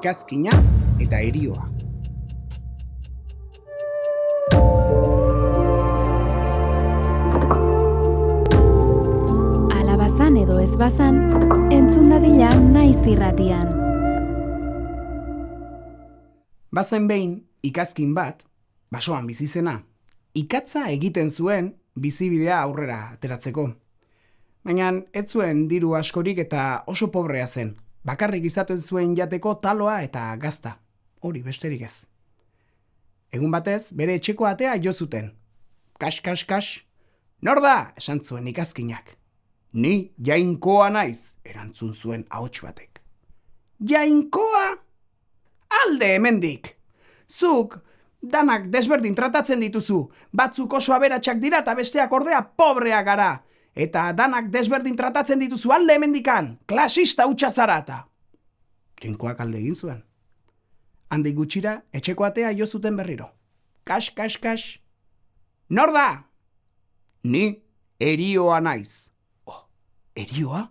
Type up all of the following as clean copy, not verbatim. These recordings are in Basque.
ikazkina eta herioa. Alabazan edo ez bazan, entzun dadila naiz irratian. Bazen behin, ikazkin bat, basoan bizi zena, ikatza egiten zuen bizibidea aurrera ateratzeko. Baina ez zuen diru askorik eta oso pobrea zen. Bakarrik izaten zuen jateko taloa eta gazta. Hori besterik ez. Egun batez, bere etxeko atea jo zuten. Kas, kas, kas. Nor da? Esan zuen ikazkinak. Ni Jainkoa naiz, erantzun zuen ahots batek. Jainkoa? Alde hemendik! Zuk danak desberdin tratatzen dituzu. Batzuk oso aberatsak dira eta besteak ordea pobreak gara. Eta danak desberdin tratatzen dituzu alde hemendikan. Klasista hutsa zara eta. Jainkoak alde egin zuen. Handik gutxira etxeko atea jo zuten berriro. Kas, kas, kas. Nor da? Ni herioa naiz. Oh, herioa?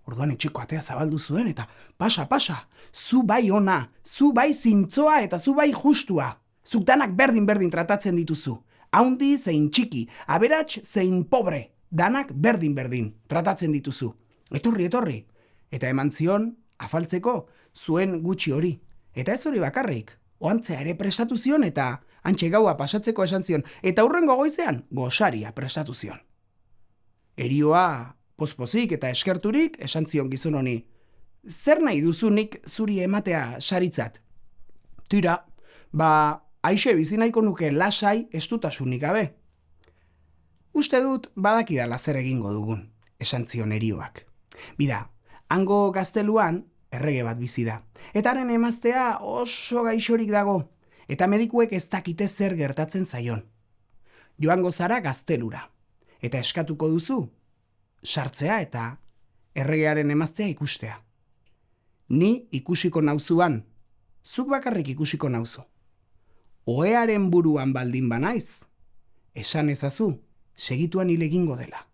Orduan etxeko atea zabaldu zuen eta pasa, pasa. Zu bai ona, zu bai zintzoa eta zu bai justua. Zuk danak berdin tratatzen dituzu. Haundi zein txiki, aberats zein pobre. Danak berdin tratatzen dituzu. Etorri, etorri. Eta eman zion, afaltzeko, zuen gutxi hori. Eta ez hori bakarrik. Oantzea ere prestatu zion eta hantxe gaua pasatzeko esan zion. Eta hurrengo goizean, gosaria prestatu zion. Herioa pozpozik eta eskerturik esan zion gizon honi. Zer nahi duzunik zuri ematea saritzat? Tira, aixe bizi nahiko nuke lasai estutasunik gabe. Uste dut badakidala zer egingo dugun, esan zion herioak. Bida, hango gazteluan errege bat bizi da. Eta haren emaztea oso gaixorik dago. Eta medikuek ez dakite zer gertatzen zaion. Joango zara gaztelura. Eta eskatuko duzu, sartzea eta erregearen emaztea ikustea. Ni ikusiko nauzuan, zuk bakarrik ikusiko nauzu. Ohearen buruan baldin banaiz, esan ezazu, segituan hil egingo dela.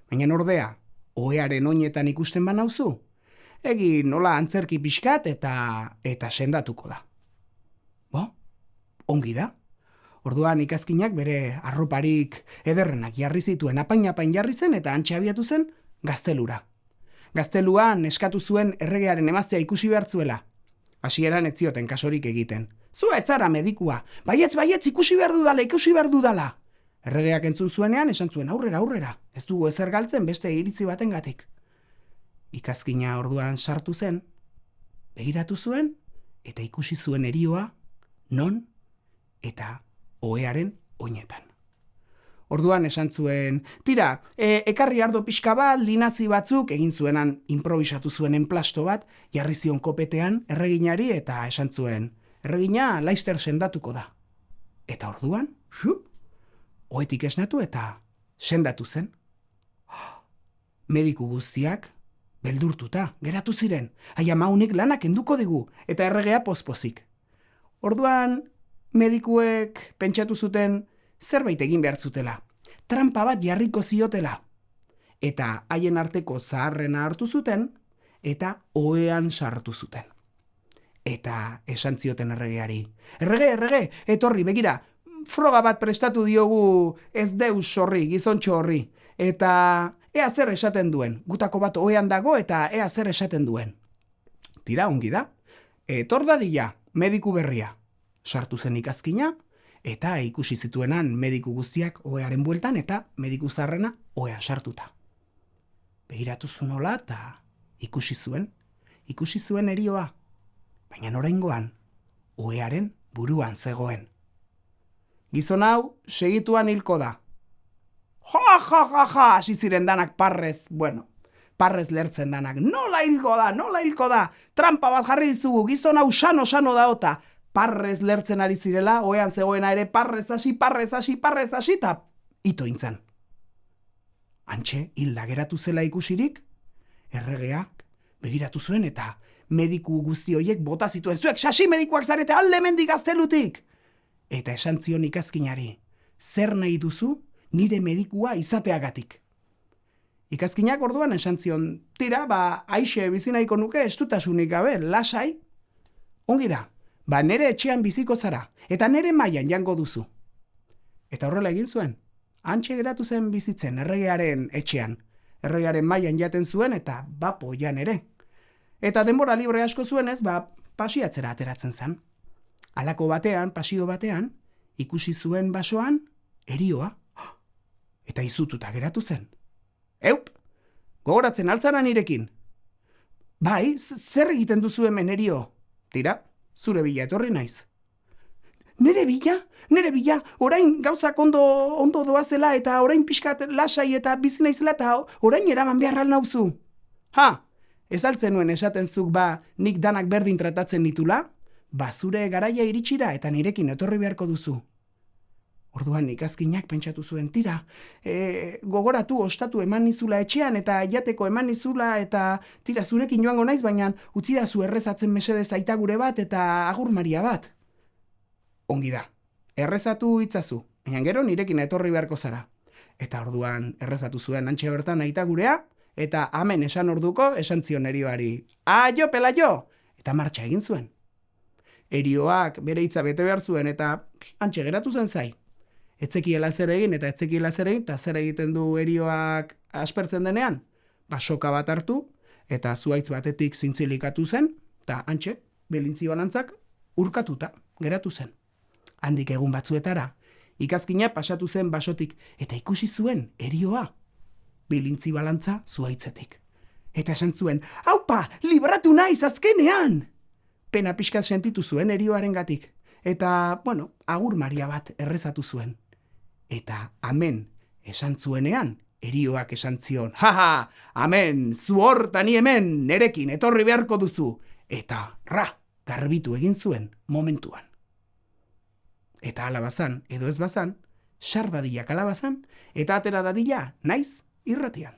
Baina ordea, ohearen oinetan ikusten banauzu, egin nola antzerki pixkat eta sendatuko da. Bo, ongi da. Orduan ikazkinak bere arroparik ederrenak jarri zituen apain jarri zen eta hantxe abiatu zen gaztelura. Gazteluan eskatu zuen erregearen emaztea ikusi behar zuela. Hasieran ez zioten kasorik egiten. Zu ez zara medikua, baietz ikusi behar dudala. Erregeak entzun zuenean esan zuen aurrera, ez dugu ezer galtzen beste iritzi batengatik. Ikazkina orduan sartu zen, begiratu zuen eta ikusi zuen herioa, non eta ohearen oinetan. Orduan esan zuen, tira, ekarri ardo pixka bat, linazi batzuk, egin zuenan improvisatu zuen enplasto bat, jarri zion kopetean erreginari eta esan zuen, erregina laister sendatuko da. Eta orduan, ohetik esnatu eta sendatu zen. Mediku guztiak beldurtuta, geratu ziren, maunek lanak enduko digu, eta erregea pozpozik. Orduan, medikuek pentsatu zuten zerbait egin behar zutela, trampa bat jarriko ziotela. Eta haien arteko zaharrena hartu zuten, eta ohean sartu zuten. Eta esan zioten erregeari, errege, etorri, begira, froga bat prestatu diogu ez deus horri, gizontxo horri, eta ea zer esaten duen, gutako bat ohean dago eta ea zer esaten duen. Tira, ongi da, etor dadila, mediku berria. Sartu zen ikazkina, eta ikusi zituenan mediku guztiak ohearen bueltan eta mediku zaharrena ohean sartuta. Begiratu zuen nola eta ikusi zuen herioa, baina oraingoan ohearen buruan zegoen. Gizon hau segituan hilko da. Ja, hasi ziren danak parrez lertzen danak. Nola hilko da, trampa bat jarri dizugu, gizon hau sano da ota. Parrez lertzen ari zirela, ohean zegoena ere parrez hasi, eta ito intzan. Hantxe, hilda geratu zela ikusirik, erregeak begiratu zuen eta mediku guzti horiek bota zituen. Zuek sasi medikuak zarete alde mendik gaztelutik! Eta esan zion ikazkinari, zer nahi duzu nire medikua izateagatik. Ikazkinak orduan esan zion, tira, aixe bizi nahiko nuke estutasunik gabe, lasai. ongi da, ba nere etxean biziko zara, eta nere mailan jango duzu. Eta horrela egin zuen, hantxe geratu zen bizitzen erregearen etxean, erregearen mailan jaten zuen eta bapoian ere. Eta denbora libre asko zuenez, pasiatzera ateratzen zen. Halako batean, pasio batean, ikusi zuen basoan erioa, eta izututa geratu zen. Eup, gogoratzen altzara nirekin. Bai, zer egiten duzu hemen erio? Tira, zure bila etorri naiz. Nere bila, orain gauzak ondo doazela eta orain pixkat lasai eta bizi naizela eta orain eraman behar nauzu. Ha, ez altzen nuen esaten zuk nik danak berdin tratatzen nitula? Zure garaia iritsi da eta nirekin etorri beharko duzu. Orduan ikazkinak pentsatu zuen, tira, gogoratu ostatu eman nizula etxean eta jateko eman nizula eta tira zurekin joango naiz, baina utzi da zu errezatzen mesedez aita gure bat eta agur Maria bat. Ongi da, errezatu itzazu, baina gero nirekin etorri beharko zara. Eta orduan errezatu zuen hantxe bertan aita gurea, eta amen esan orduko esan zion erioari, aio pelaio! Eta martxa egin zuen. Erioak bere hitza bete behar zuen eta hantxe geratu zen zai. Etzekiela zer egin eta zer egiten du erioak aspertzen denean? Soka bat hartu eta zuhaitz batetik zintzilikatu zen, eta hantxe, belintzi balantzak urkatuta geratu zen. Handik egun batzuetara, ikazkina pasatu zen basotik eta ikusi zuen erioa, bilintzi balantza zuhaitzetik. Eta esan zuen, haupa, libratu naiz azkenean! Pena pixkat sentitu zuen erioarengatik. Eta, agur Maria bat errezatu zuen. Eta amen esan zuenean, erioak esan zion, haha, amen, zu horta ni hemen, nerekin etorri beharko duzu. Eta, garbitu egin zuen momentuan. Eta alabazan, edo ez bazan, sar dadila kalabazan, eta atera dadila naiz irratian.